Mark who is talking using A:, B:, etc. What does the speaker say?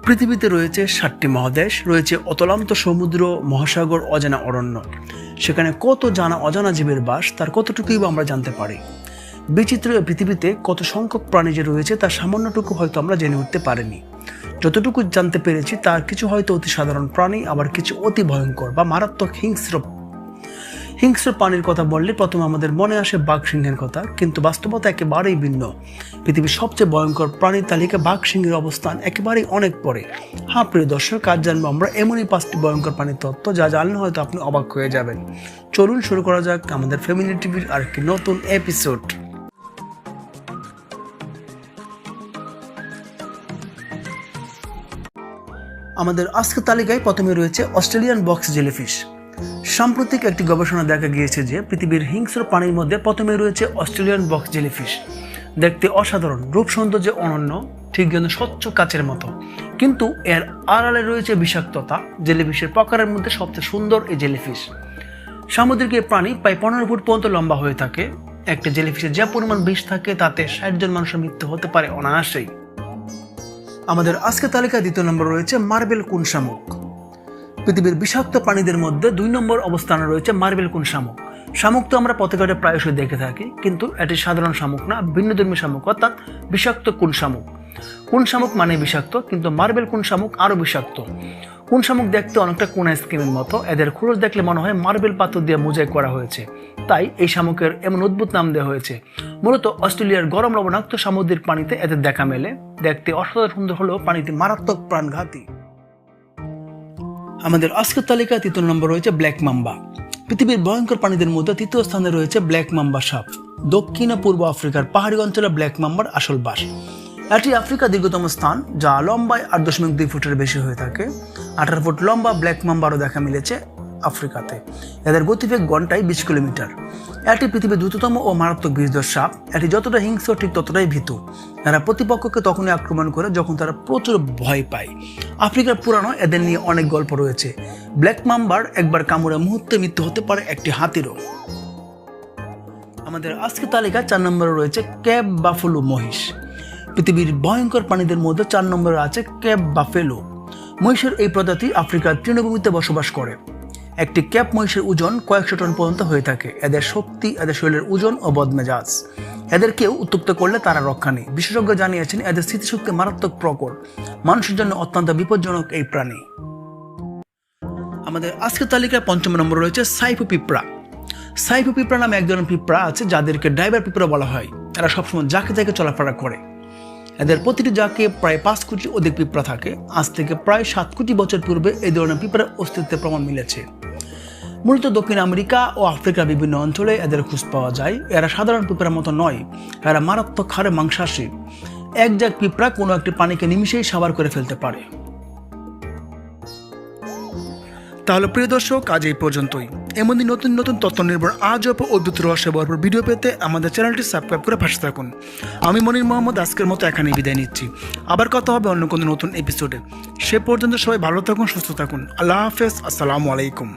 A: পৃথিবীতে রয়েছে 7টি মহাদেশ, রয়েছে অতলান্ত সমুদ্র, মহাসাগর, অজানা অরণ্য। সেখানে কত জানা অজানা জীবের বাস, তার কতটুকুই বা আমরা জানতে পারি। বিচিত্র পৃথিবীতে কত সংখ্যক প্রাণী যে রয়েছে তার সামান্যটুকু হয়তো আমরা জেনে উঠতে পারিনি। যতটুকু জানতে পেরেছি তার কিছু হয়তো অতি সাধারণ প্রাণী, আবার কিছু অতি ভয়ঙ্কর বা মারাত্মক হিংস্র প্রাণীর কথা বললে প্রথমে আমাদের মনে আসে বাঘ সিংহের কথা, কিন্তু বাস্তবতা একেবারেই ভিন্ন। পৃথিবীর সবচেয়ে ভয়ঙ্কর প্রাণীর তালিকা বাঘ সিংহের অবস্থান একেবারেই অনেক পরে। হ্যাঁ প্রিয় দর্শক, আজ জানবো আমরা এমনই 5টি ভয়ঙ্কর প্রাণীর তত্ত্ব যা জানলে হয়তো আপনি অবাক হয়ে যাবেন। চলুন শুরু করা যাক আমাদের ফ্যামিলি টিভির আর একটি নতুন এপিসোড। আমাদের আজকের তালিকায় প্রথমে রয়েছে অস্ট্রেলিয়ান বক্স জেলিফিশ। সাম্প্রতিক একটি গবেষণা দেখা গিয়েছে যে পৃথিবীর হিংস্র প্রাণীর মধ্যে প্রথমে রয়েছে অস্ট্রেলিয়ান বক্স জেলিফিশ। দেখতে অসাধারণ, রূপ সৌন্দর্যে অনন্য, ঠিক যেন স্বচ্ছ কাচের মতো, কিন্তু এর আড়ালে রয়েছে বিষাক্ততা। জেলিফিশের প্রকারের মধ্যে সবচেয়ে সুন্দর এই জেলিফিশ। সামুদ্রিক এই প্রাণী প্রায় 15 ফুট পর্যন্ত লম্বা হয়ে থাকে। একটা জেলিফিশে যে পরিমাণ বিষ থাকে তাতে 60 জন মানুষের মৃত্যু হতে পারে অনায়াসেই। আমাদের আজকের তালিকায় 2 নম্বর রয়েছে মার্বেল কুন শামুক। পৃথিবীর বিষাক্ত প্রাণীদের মধ্যে 2 নম্বর অবস্থানে রয়েছে মার্বেল কুন শামুক। শামুক তো আমরা পথঘাটে প্রায়শই দেখে থাকি, কিন্তু এটি সাধারণ শামুক না, ভিন্নধর্মী শামুক, অর্থাৎ বিষাক্ত কুন শামুক। কুন শামুক মানে বিষাক্ত, কিন্তু মার্বেল কুন শামুক আরও বিষাক্ত। কুন শামুক দেখতে অনেকটা কোন আইসক্রিমের মতো। এদের খোলস দেখলে মনে হয় মার্বেল পাথর দিয়ে মোজাইক করা হয়েছে, তাই এই শামুকের এমন অদ্ভুত নাম দেওয়া হয়েছে। মূলত অস্ট্রেলিয়ার গরম লবণাক্ত সামুদ্রিক পানিতে এদের দেখা মেলে। দেখতে অসাধারণ সুন্দর হলেও পানিতে মারাত্মক প্রাণঘাতী। আমাদের আজকের তালিকায় 3 নম্বর রয়েছে ব্ল্যাক মাম্বা। পৃথিবীর ভয়ঙ্কর প্রাণীদের মধ্যে 3য় স্থানে রয়েছে ব্ল্যাক মাম্বা সাপ। দক্ষিণ ও পূর্ব আফ্রিকার পাহাড়ি অঞ্চলে ব্ল্যাক মাম্বার আসল বাস। এটি আফ্রিকার দীর্ঘতম স্থান, যা লম্বায় 8.2 ফুটের বেশি হয়ে থাকে। 18 ফুট লম্বা ব্ল্যাক মাম্বারও দেখা মিলেছে আফ্রিকাতে। এদের গতিবেগ ঘন্টায় 20 কিলোমিটার। এটি পৃথিবীর দ্রুততম ও মারাত্মক বিষধর সাপ। এটি যতটা হিংস্র ঠিক ততটাই ভীতু। এরা প্রতিপক্ষকে তখনই আক্রমণ করে যখন তারা প্রচুর ভয় পায়। আফ্রিকার পুরানো এদের নিয়ে অনেক গল্প রয়েছে। ব্ল্যাক মাম্বার একবার কামড়ে মুহূর্তে মৃত্যু হতে পারে একটি হাতিরও। আমাদের আজকের তালিকায় 4 নম্বরে রয়েছে ক্যাপ বাফেলো মহিষ। পৃথিবীর ভয়ঙ্কর প্রাণীদের মধ্যে 4 নম্বরে আছে ক্যাপ বাফেলো। মহিষের এই প্রজাতি আফ্রিকার তৃণভূমিতে বসবাস করে। একটি ক্যাপ মহিষের ওজন কয়েকশো টন পর্যন্ত হয়ে থাকে। এদের শক্তি, এদের শরীরের ওজন ও বদমেজাজ। এদের কেউ উত্ত্যক্ত করলে তারা রক্ষা নেই। বিশেষজ্ঞ জানিয়েছেন এদের স্মৃতিশক্তি মারাত্মক প্রকট। মানুষের জন্য অত্যন্ত বিপজ্জনক এই প্রাণী। আমাদের আজকের তালিকায় 5 নম্বর রয়েছে সাইফু পিঁপড়া। সাইফু পিঁপড়া নামে এক ধরনের পিঁপড়া আছে যাদেরকে ড্রাইভার পিঁপড়া বলা হয়। এরা সবসময় জাকে জাকে চলাফেরা করে। এদের প্রতিটি জাকে প্রায় 5 কোটির অধিক পিঁপড়া থাকে। আজ থেকে প্রায় 7 কোটি বছর পূর্বে এই ধরনের পিঁপড়ার অস্তিত্বের প্রমাণ মিলেছে। মূলত দক্ষিণ আমেরিকা ও আফ্রিকার বিভিন্ন অঞ্চলে এদের খোঁজ পাওয়া যায়। এরা সাধারণ পিঁপড়ার মতো নয়, এরা মারাত্মক হারে মাংসাশী। এক জাক পিঁপড়া কোনো একটি প্রাণীকে নিমিষেই সাবার করে ফেলতে পারে। তাহলে প্রিয় দর্শক, আজ এই পর্যন্তই। এমনই নতুন নতুন তথ্য নির্ভর আজব ও অদ্ভুত রহস্য ভরপুর ভিডিও পেতে আমাদের চ্যানেলটি সাবস্ক্রাইব করে পাশে থাকুন। আমি মনির মোহাম্মদ আজকের মতো এখানেই বিদায় নিচ্ছি। আবার কথা হবে অন্য কোনো নতুন এপিসোডে। সে পর্যন্ত সবাই ভালো থাকুন, সুস্থ থাকুন। আল্লাহ হাফেজ, আসসালামু আলাইকুম।